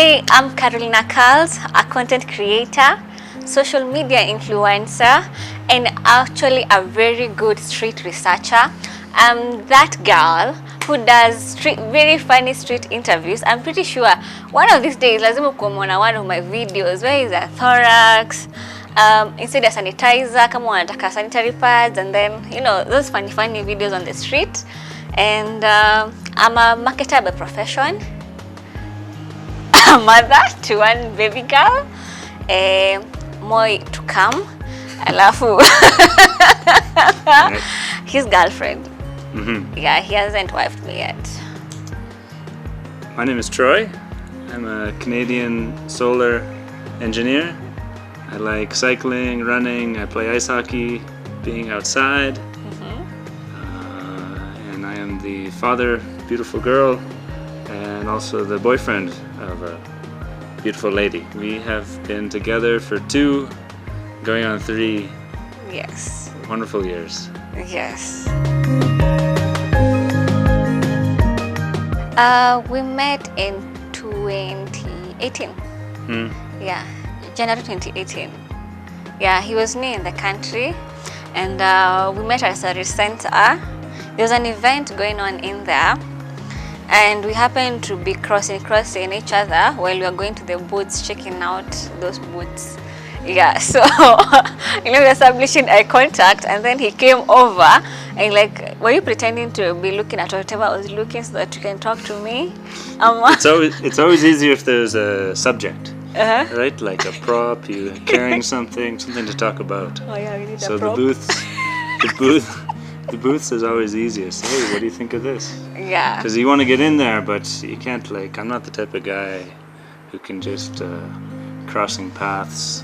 Hi, I'm Carlz, a content creator, social media influencer, and actually a very good street researcher. I'm that girl who does very funny street interviews. I'm pretty sure one of these days lazima kumwona one of my videos where is a thorax, inside a sanitizer, kama wanataka sanitary pads, and then those funny videos on the street. And I'm a marketer by profession, a mother to one baby girl, more to come. Alafu his girlfriend. Yeah, he hasn't wifed me yet. My name is Troy. I'm a Canadian solar engineer. I like cycling, running, I play ice hockey, being outside. And I am the father, beautiful girl, and also the boyfriend of a beautiful lady. We have been together for 2, going on 3 wonderful years. Yes. We met in 2018. Yeah, January 2018. Yeah, he was new in the country, and we met at a service center. There was an event going on in there, and we happened to be crossing each other while we were going to the booths, checking out those booths. Yeah, so we establishing eye contact, and then he came over and like, were you pretending to be looking at whatever I was looking so that you can talk to me? It's always easier if there's a subject, right? Like a prop, you carrying something to talk about. Oh yeah, we need so a prop. The booths is always easiest. Hey, what do you think of this? Yeah. Because you want to get in there, but you can't. Like, I'm not the type of guy who can just crossing paths,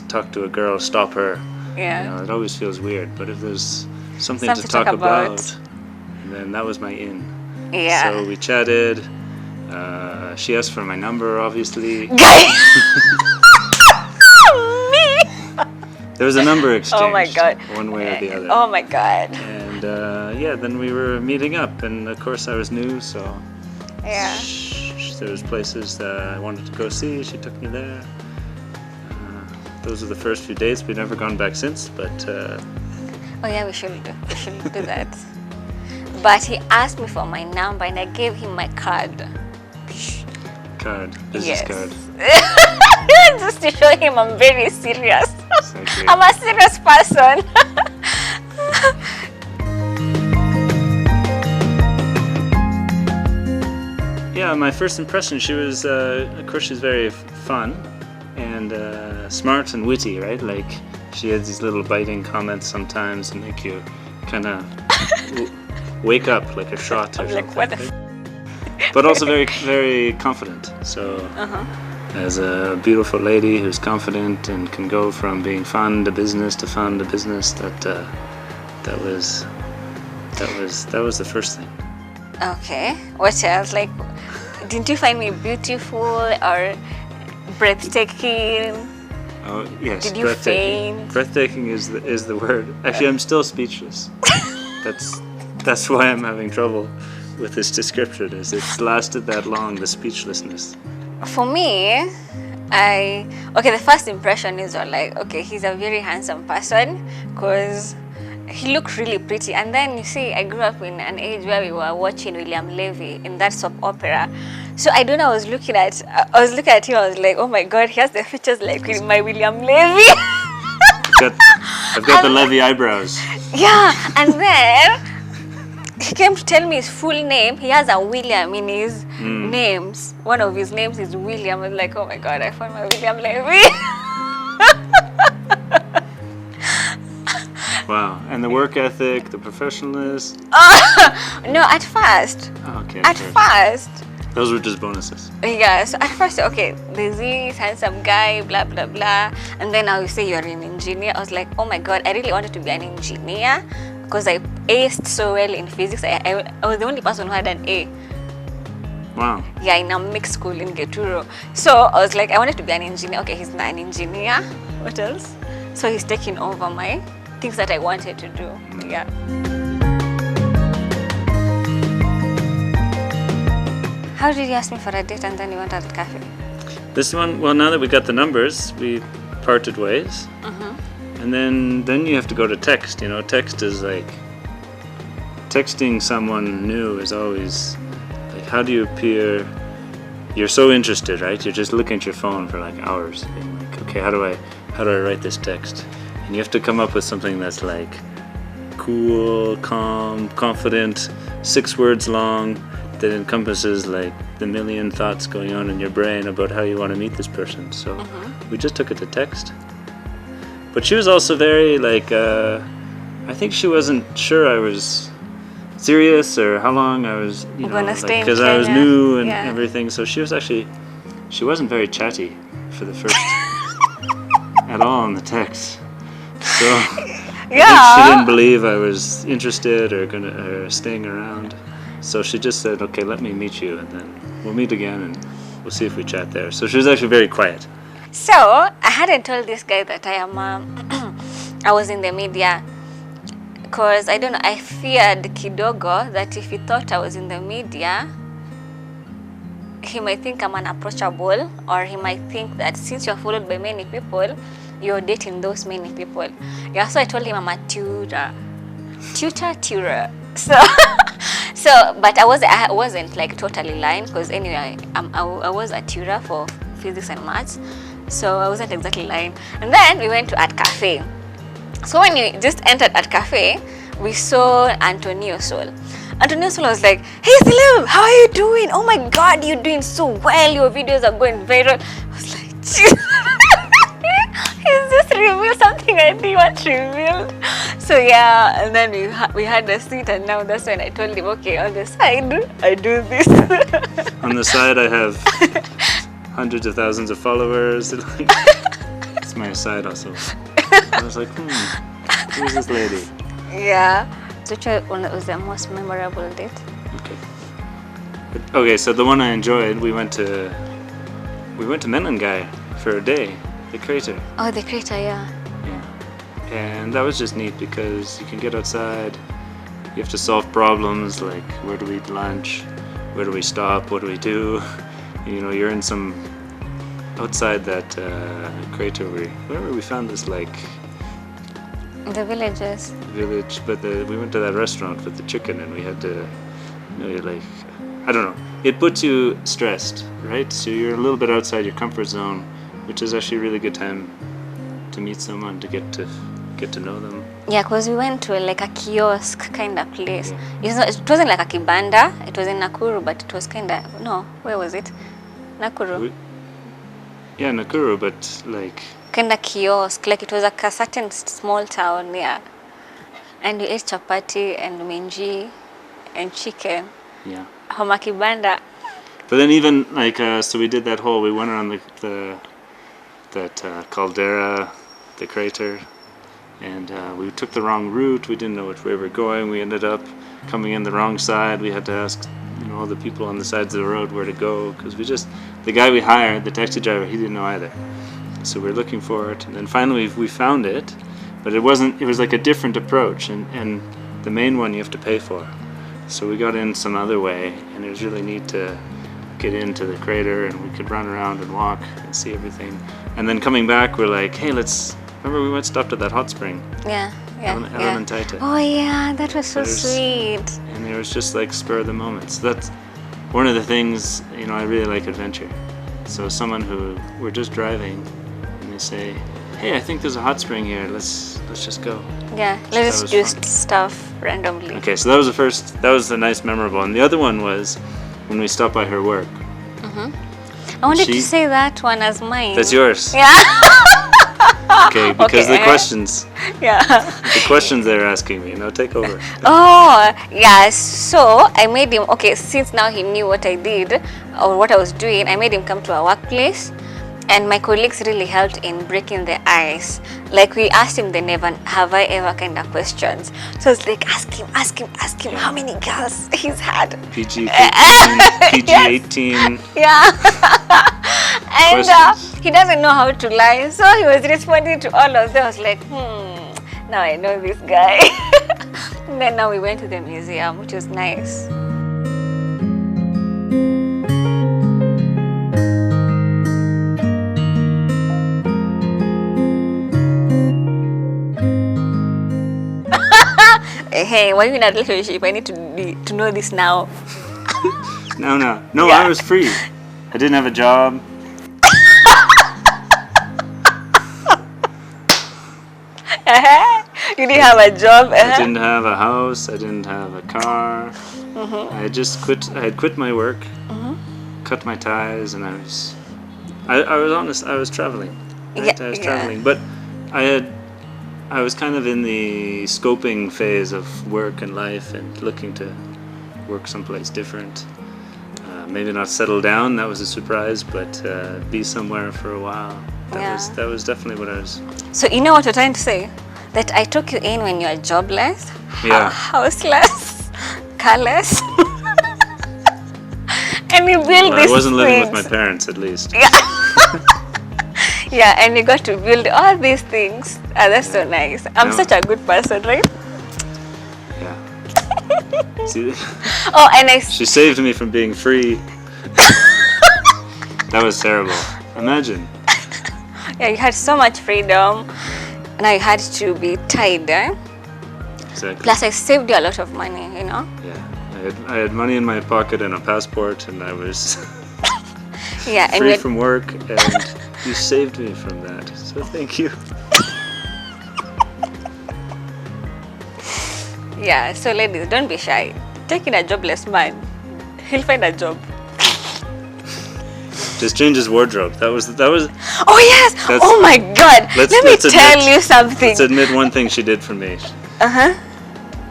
talk to a girl, stop her. Yeah. It always feels weird. But if there's something to talk about, then that was my in. Yeah. So we chatted. She asked for my number, obviously. There was a number exchange. Oh my god. One way or the other. Oh my god. And then we were meeting up, and of course I was new, so yeah. There was places I wanted to go see. She took me there. Those are the first few dates. We've never gone back since, but. Oh yeah, we should do that. But he asked me for my number, and I gave him my card. Business card. Just to show him I'm very serious. Exactly. I'm a serious person. Yeah, my first impression, she was, of course, she's very fun and smart and witty, right? Like, she had these little biting comments sometimes and make you kind of wake up like a shot or something. Like, but also very, very confident. So, as a beautiful lady who's confident and can go from being fun to business to fun to business, that was the first thing. Okay. What else? Like, didn't you find me beautiful or breathtaking? Oh yes. Did you faint? Breathtaking is the word. Actually, I'm still speechless. That's why I'm having trouble with this description. Is it's lasted that long, the speechlessness. For me, the first impression is like, okay, he's a very handsome person because he looked really pretty. And then you see, I grew up in an age where we were watching William Levy in that soap opera. So I don't know, I was looking at him, I was like, oh my god, he has the features like my William Levy. I've got the Levy eyebrows. Yeah, and then he came to tell me his full name. He has a William in his names. One of his names is William. I was like, oh my god, I found my William Levy. Wow, and the work ethic, the professionalism? No, at first. Okay. At first. Those were just bonuses. Yeah, so at first, okay, there's this handsome guy, blah, blah, blah. And then now you say you're an engineer. I was like, oh my god, I really wanted to be an engineer because I aced so well in physics. I was the only person who had an A. Wow. Yeah, in a mixed school in Geturo. So I was like, I wanted to be an engineer. Okay, he's not an engineer. What else? So he's taking over my things that I wanted to do. Yeah. How did you ask me for a date and then you went at the cafe? This one, well, now that we got the numbers, we parted ways. And then you have to go to text. You know, text is like, texting someone new is always like, how do you appear? You're so interested, right? You're just looking at your phone for like hours, being like, okay, how do I write this text? And you have to come up with something that's like cool, calm, confident, 6 words long, that encompasses like the million thoughts going on in your brain about how you want to meet this person. So we just took it to text. But she was also very like, I think she wasn't sure I was serious or how long I was, you know, because I was new and everything. So she wasn't very chatty for the first at all in the text. So I think she didn't believe I was interested or staying around. So she just said, okay, let me meet you, and then we'll meet again and we'll see if we chat there. So she was actually very quiet. So I hadn't told this guy that I was in the media, because I don't know, I feared kidogo that if he thought I was in the media, he might think I'm unapproachable, or he might think that since you're followed by many people, you're dating those many people. Yeah, so I told him I'm a tutor. So, but I wasn't like totally lying, because anyway, I was a tutor for physics and maths, so I wasn't exactly lying. And then we went to Art Cafe. So when we just entered Art Cafe, we saw Antonio Sol. Antonio Sol was like, hey Celeb, how are you doing? Oh my God, you're doing so well. Your videos are going viral. I was like, he's just revealed something I didn't want revealed. So yeah, and then we had a seat, and now that's when I told him, okay, on the side, I do this. On the side, I have hundreds of thousands of followers. It's my side hustle. I was like, who's this lady? Yeah. Which was the most memorable date? Okay, so the one I enjoyed, we went to Menengai for a day, the crater. Oh, the crater, yeah. Yeah. And that was just neat because you can get outside, you have to solve problems like where do we eat lunch, where do we stop, what do we do? You know, you're in some outside that crater wherever we found this like the village, but we went to that restaurant with the chicken, and we had to, you know, like, I don't know, it puts you stressed, right? So you're a little bit outside your comfort zone, which is actually a really good time to meet someone, to get to know them. Yeah, because we went to like a kiosk kind of place. Yeah. It wasn't like a kibanda. It was in Nakuru, but it was kind of, no, where was it? Nakuru. Yeah, Nakuru, but like kind of kiosk, like it was like a certain small town, yeah. And we ate chapati and minji and chicken. Yeah. Homa kibanda. But then even like so we did that whole, we went around that caldera, the crater, and we took the wrong route. We didn't know which way we were going. We ended up coming in the wrong side. We had to ask, you know, all the people on the sides of the road where to go, because the guy we hired, the taxi driver, he didn't know either. So we were looking for it, and then finally we found it, but it was like a different approach, and the main one you have to pay for. So we got in some other way, and it was really neat to get into the crater, and we could run around and walk and see everything. And then coming back, we're like, hey, remember we stopped at that hot spring? Yeah. Elementaita. Oh yeah, that was so sweet. And it was just like spur of the moment. So that's one of the things, you know, I really like adventure. So someone who, we're just driving, and they say, hey, I think there's a hot spring here, let's just go. Yeah, let's just do stuff randomly. Okay, so that was the first, that was the nice memorable. And the other one was when we stopped by her work. I wanted to say that one as mine. That's yours? Yeah. Okay, because the questions. Yeah. The questions they're asking me, take over. Oh, yeah, so I made him, okay, since now he knew what I did or what I was doing, I made him come to our workplace. And my colleagues really helped in breaking the ice. Like we asked him the never have I ever kind of questions. So it's like ask him how many girls he's had. PG 15, PG 18. Yeah. And he doesn't know how to lie. So he was responding to all of them. I was like, now I know this guy. And then now we went to the museum, which was nice. Hey, were you in a relationship? I need to know this now. No. No, Yeah. I was free. I didn't have a job. You didn't have a job. I didn't have a house. I didn't have a car. I just quit. I had quit my work, cut my ties, and I was honest. I was traveling. Right? Yeah, I was yeah. traveling, but I was kind of in the scoping phase of work and life, and looking to work someplace different. Maybe not settle down. That was a surprise, but be somewhere for a while. That was definitely what I was. So you know what you're trying to say? That I took you in when you're jobless, Yeah. houseless, carless, and you build Well, these I wasn't living with my things. parents, at least. Yeah. Yeah, and you got to build all these things. Ah, that's so nice. I'm No. such a good person, right? Yeah. See, Oh, and she saved me from being free. That was terrible. Imagine. yeah, you had so much freedom. Now you had to be tied, eh? Exactly. Plus, I saved you a lot of money, you know? Yeah. I had money in my pocket and a passport, and I was Yeah, and free we from work, and you saved me from that. So thank you. yeah, so ladies, don't be shy. Take in a jobless man. He'll find a job. Just change his wardrobe. That was. Oh yes! That's- Oh my God! Let me let's tell admit- you something. Let's admit one thing she did for me. Uh-huh.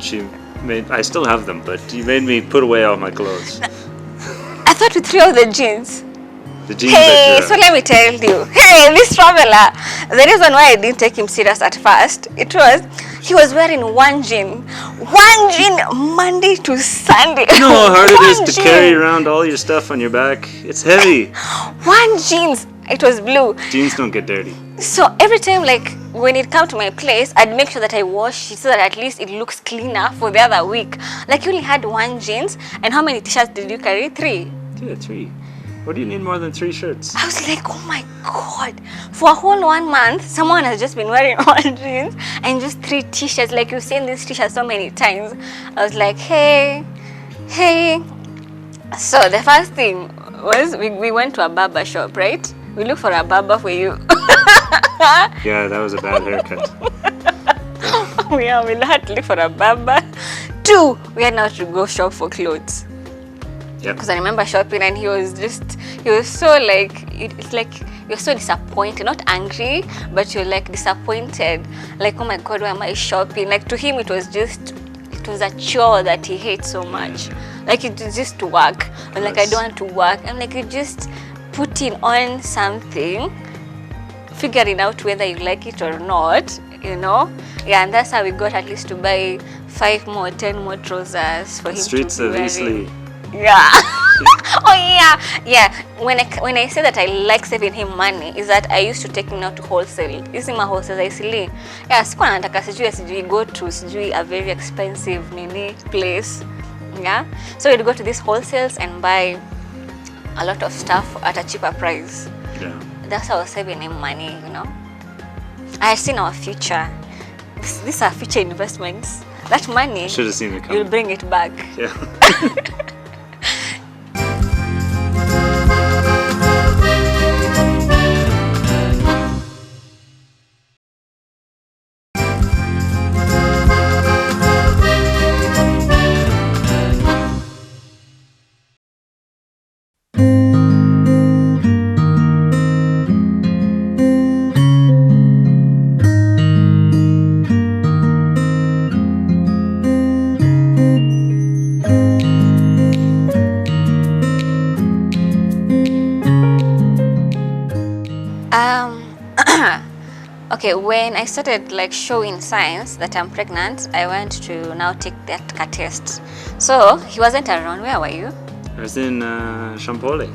She made. I still have them, but you made me put away all my clothes. I thought you threw out the jeans. The jeans Hey, that so let me tell you. Hey, this traveler. The reason why I didn't take him serious at first, it was he was wearing one jean Monday to Sunday. You know how hard it One is to jean. carry around all your stuff on your back? It's heavy. One jeans. It was blue. Jeans don't get dirty. So every time, like when it come to my place, I'd make sure that I wash it so that at least it looks cleaner for the other week. Like you only had one jeans, and how many t-shirts did you carry? 3. Yeah, 3. What do you need more than 3 shirts? I was like, oh my God. For a whole 1 month, someone has just been wearing one jeans and just 3 t-shirts. Like you've seen these t-shirts so many times. I was like, hey. So the first thing was we went to a barber shop, right? We looked for a barber for you. Yeah, that was a bad haircut. We had to look for a barber. 2, we had now to go shop for clothes. Yep. Because I remember shopping and he was so like, it's like you're so disappointed, not angry, but you're like disappointed. Like, oh my God, why am I shopping? Like to him, it was a chore that he hates so much. Like it was just to work. But like, I don't want to work. I'm like, you just putting on something, figuring out whether you like it or not, you know? Yeah, and that's how we got at least to buy 5 more, 10 more trousers for him Streets to be of wearing. Eastleigh. Yeah. Oh yeah. When I say that I like saving him money, is that I used to take him out to wholesale. Using my wholesale Eastleigh. Yeah, sikuwa nataka sijui go to a very expensive place. Yeah. So we'd go to these wholesales and buy a lot of stuff at a cheaper price. Yeah. That's how I was saving him money, you know. I had seen our future. These are future investments. That money, Should have seen it you'll coming. bring it back. Yeah. Okay, when I started like showing signs that I'm pregnant, I went to now take that cat test. So he wasn't around. Where were you? I was in Champoli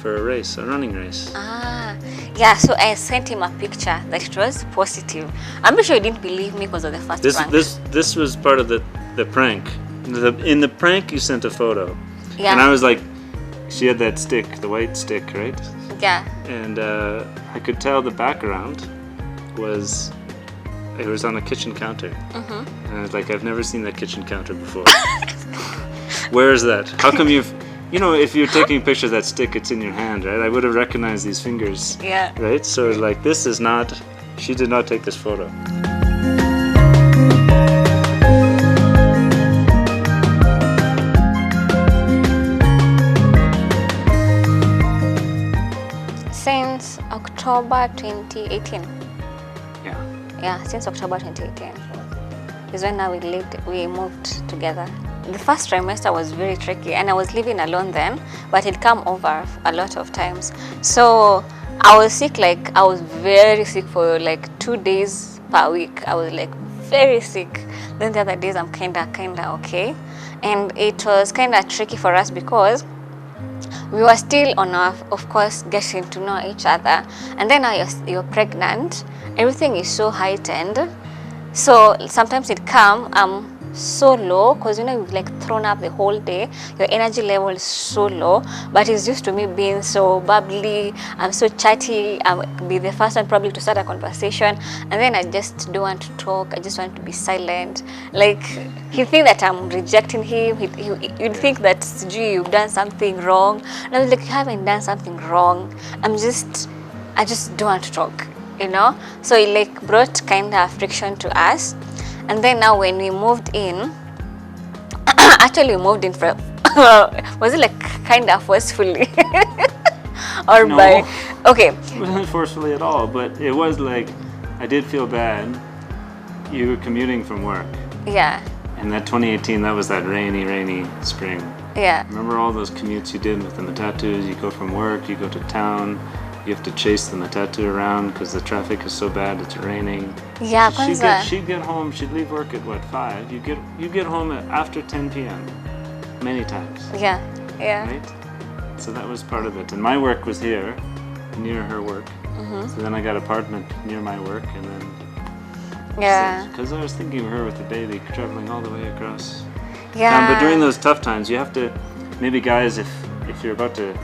for a running race. Yeah. So I sent him a picture that it was positive. I'm sure you didn't believe me because of the first prank. This was part of the prank. In the prank, you sent a photo. Yeah. And I was like, she had that stick, the white stick, right? Yeah. And I could tell the background was it was on a kitchen counter. And I was like, I've never seen that kitchen counter before. Where is that? How come you've, if you're taking a picture of that stick, it's in your hand, right? I would have recognized these fingers. Yeah. Right? So it's like, this is not, she did not take this photo. Since October 2018. Yeah. Yeah, since October 2018 is when now we moved together. The first trimester was very tricky, and I was living alone then, but it come over a lot of times. So I was sick, I was very sick for 2 days per week. I was very sick. Then the other days I'm kinda okay. And it was kinda tricky for us because we were still on our, of course, getting to know each other. And then now you're pregnant. Everything is so heightened. So sometimes it come so low because you've thrown up the whole day. Your energy level is so low. But it's used to me being so bubbly. I'm so chatty. I'll be the first one probably to start a conversation. And then I just don't want to talk. I just want to be silent. He'd think that I'm rejecting him. You'd think that you've done something wrong. And I was like, you haven't done something wrong. I just don't want to talk. So it brought kind of friction to us. And then now when we moved in, actually we moved in for was it kind of forcefully or No. by okay. It wasn't forcefully at all, but it was I did feel bad. You were commuting from work. Yeah. And that 2018, that was that rainy spring. Yeah. Remember all those commutes you did with the matatus? You go from work, you go to town, you have to chase the matatu around because the traffic is so bad, it's raining. Yeah, kwanza. She'd get home, she'd leave work at 5? You get home after 10 p.m. many times. Yeah. Yeah. Right? So that was part of it. And my work was here, near her work. So then I got an apartment near my work, and then Yeah. because I was thinking of her with the baby traveling all the way across. Yeah. But during those tough times, you have to, maybe guys, if you're about to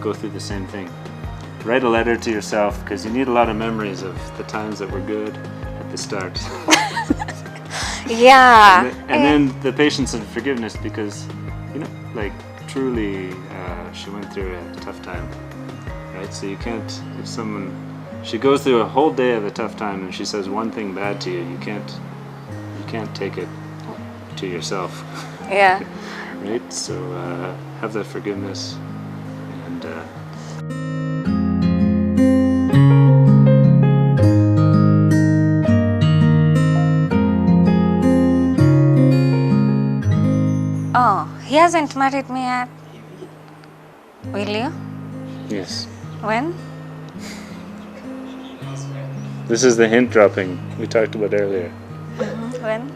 go through the same thing, write a letter to yourself, because you need a lot of memories of the times that were good at the start. Yeah. And then the patience and forgiveness, because, truly, she went through a tough time, right? So you can't, if she goes through a whole day of a tough time and she says one thing bad to you, you can't take it to yourself. Yeah. Right? So have that forgiveness, and Oh, he hasn't married me yet. Will you? yes. When? This is the hint dropping we talked about earlier. When?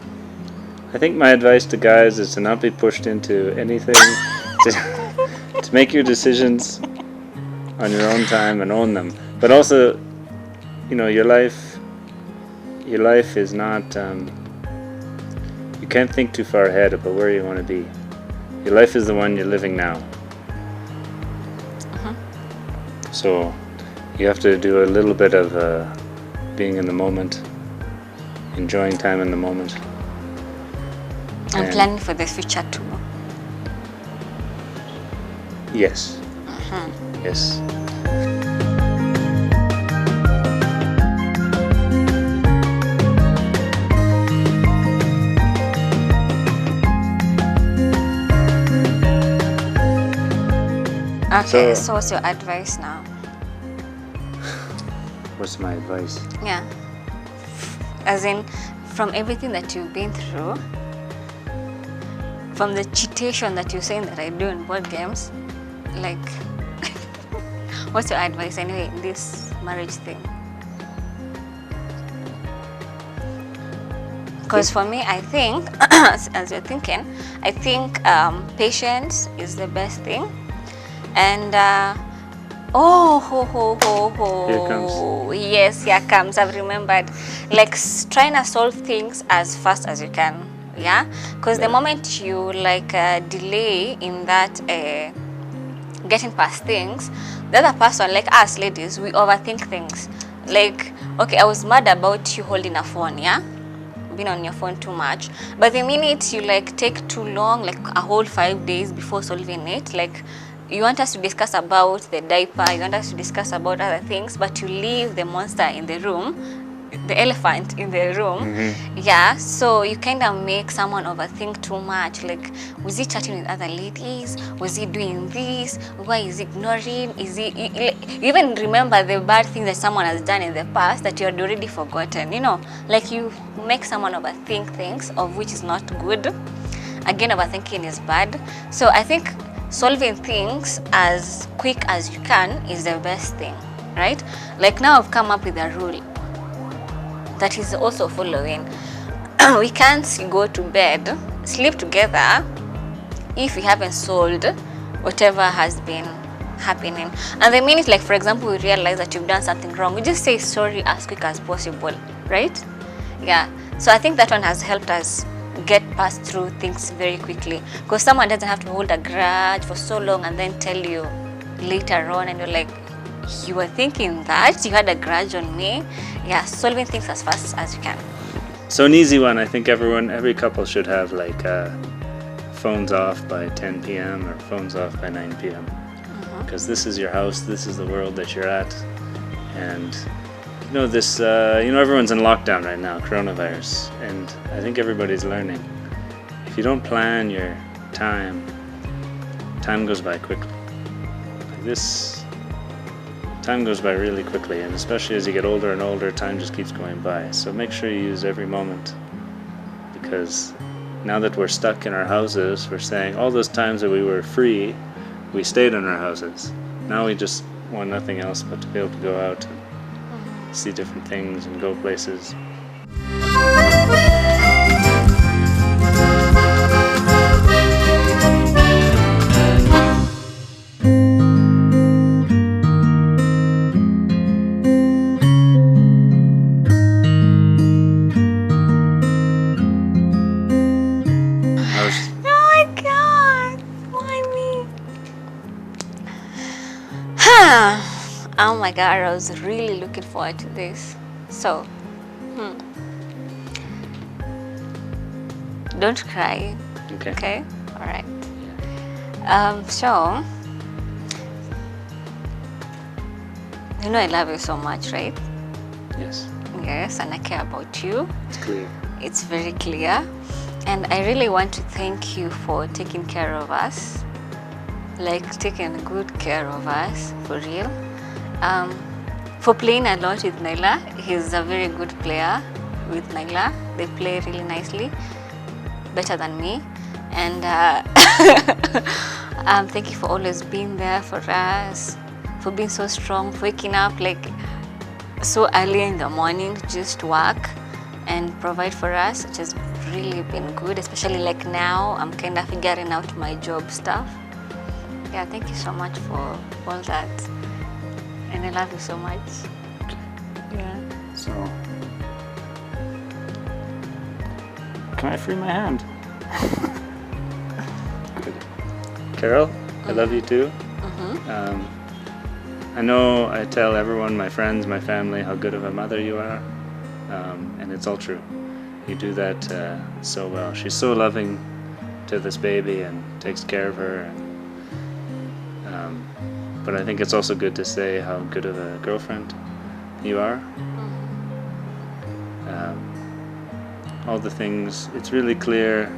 I think my advice to guys is to not be pushed into anything, to make your decisions on your own time and own them. But also, your life is not, you can't think too far ahead about where you want to be. Your life is the one you're living now. So you have to do a little bit of being in the moment, enjoying time in the moment. I'm planning for the future too. Yes. Yes. Okay, so what's your advice now? What's my advice? Yeah. As in, from everything that you've been through, from the cheatation that you're saying that I do in board games, what's your advice anyway in this marriage thing? Because for me, I think, as you're thinking, I think patience is the best thing. And Here comes. Yes, here comes. I've remembered. Trying to solve things as fast as you can. Yeah, because the moment you delay in that getting past things, the other person, like us ladies, we overthink things. okay, I was mad about you holding a phone, yeah? Being on your phone too much. But the minute you like take too long, like a whole 5 days before solving it, like you want us to discuss about the diaper, you want us to discuss about other things, but you leave the monster in the room, the elephant in the room. Yeah, so you kind of make someone overthink too much. Like, was he chatting with other ladies? Was he doing this? Why is he ignoring? Is he you even remember the bad things that someone has done in the past that you had already forgotten, you know? Like, you make someone overthink things, of which is not good. Again, overthinking is bad. So I think solving things as quick as you can is the best thing, right? Like, now I've come up with a rule that is also following. We can't go to bed, sleep together if we haven't solved whatever has been happening. And the minute, like for example, we realize that you've done something wrong, we just say sorry as quick as possible, right? Yeah. So I think that one has helped us get past through things very quickly, because someone doesn't have to hold a grudge for so long and then tell you later on, and you're like, you were thinking that you had a grudge on me. Yeah, solving things as fast as you can. So an easy one, I think every couple should have like phones off by 10 p.m. or phones off by 9 p.m. Because this is your house, this is the world that you're at, and you know this. Everyone's in lockdown right now, coronavirus, and I think everybody's learning. If you don't plan your time goes by quickly. Like this. Time goes by really quickly, and especially as you get older and older, time just keeps going by. So make sure you use every moment, because now that we're stuck in our houses, we're saying all those times that we were free, we stayed in our houses. Now we just want nothing else but to be able to go out and see different things and go places. Oh my god, I was really looking forward to this. So, don't cry. Okay. Okay? Alright. So, you know I love you so much, right? Yes. Yes, and I care about you. It's clear. It's very clear. And I really want to thank you for taking care of us. Like, taking good care of us, for real. For playing a lot with Naila. He's a very good player with Naila. They play really nicely, better than me. And thank you for always being there for us, for being so strong, for waking up like so early in the morning just to work and provide for us, which has really been good, especially like now I'm kind of figuring out my job stuff. Yeah, thank you so much for all that. And I love you so much. Yeah. So, can I free my hand? Good. Carol, I love you too. I know I tell everyone, my friends, my family, how good of a mother you are. And it's all true. You do that so well. She's so loving to this baby and takes care of her. And, but I think it's also good to say how good of a girlfriend you are. All the things, it's really clear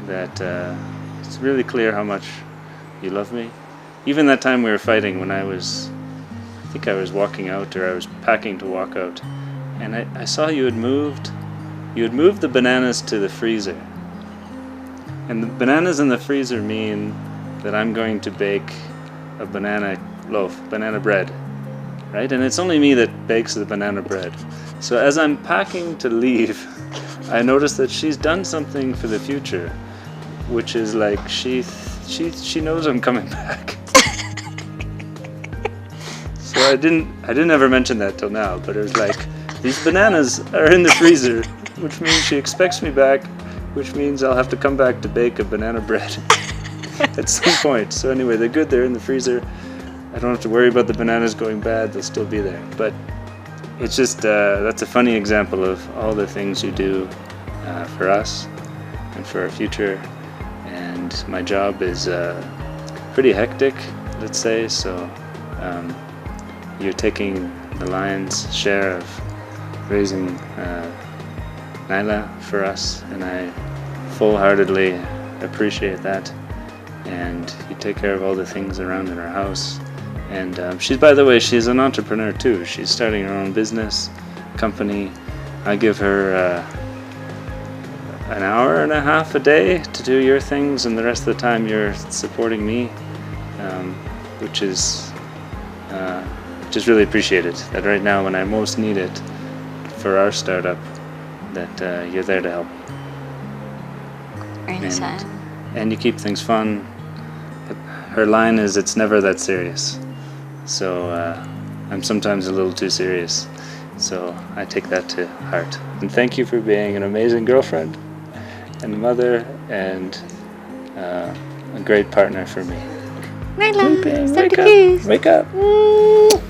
that it's really clear how much you love me. Even that time we were fighting when I think I was walking out, or I was packing to walk out, and I saw you had moved the bananas to the freezer. And the bananas in the freezer mean that I'm going to bake a banana loaf, banana bread, right? And it's only me that bakes the banana bread. So as I'm packing to leave, I noticed that she's done something for the future, which is like she knows I'm coming back. So I didn't ever mention that till now, but it was like, these bananas are in the freezer, which means she expects me back, which means I'll have to come back to bake a banana bread at some point. So anyway, they're good, they're in the freezer. I don't have to worry about the bananas going bad, they'll still be there. But it's just that's a funny example of all the things you do for us and for our future. And my job is pretty hectic, let's say, so you're taking the lion's share of raising Nyla for us, and I full-heartedly appreciate that. And you take care of all the things around in our house. And she's, by the way, she's an entrepreneur too. She's starting her own business company. I give her an hour and a half a day to do your things, and the rest of the time you're supporting me, which is just really appreciated. That right now, when I most need it for our startup, that you're there to help. Anytime. And you keep things fun. Her line is, "It's never that serious." So I'm sometimes a little too serious. So I take that to heart. And thank you for being an amazing girlfriend and mother and a great partner for me. Nyla, Wake up! Wake up!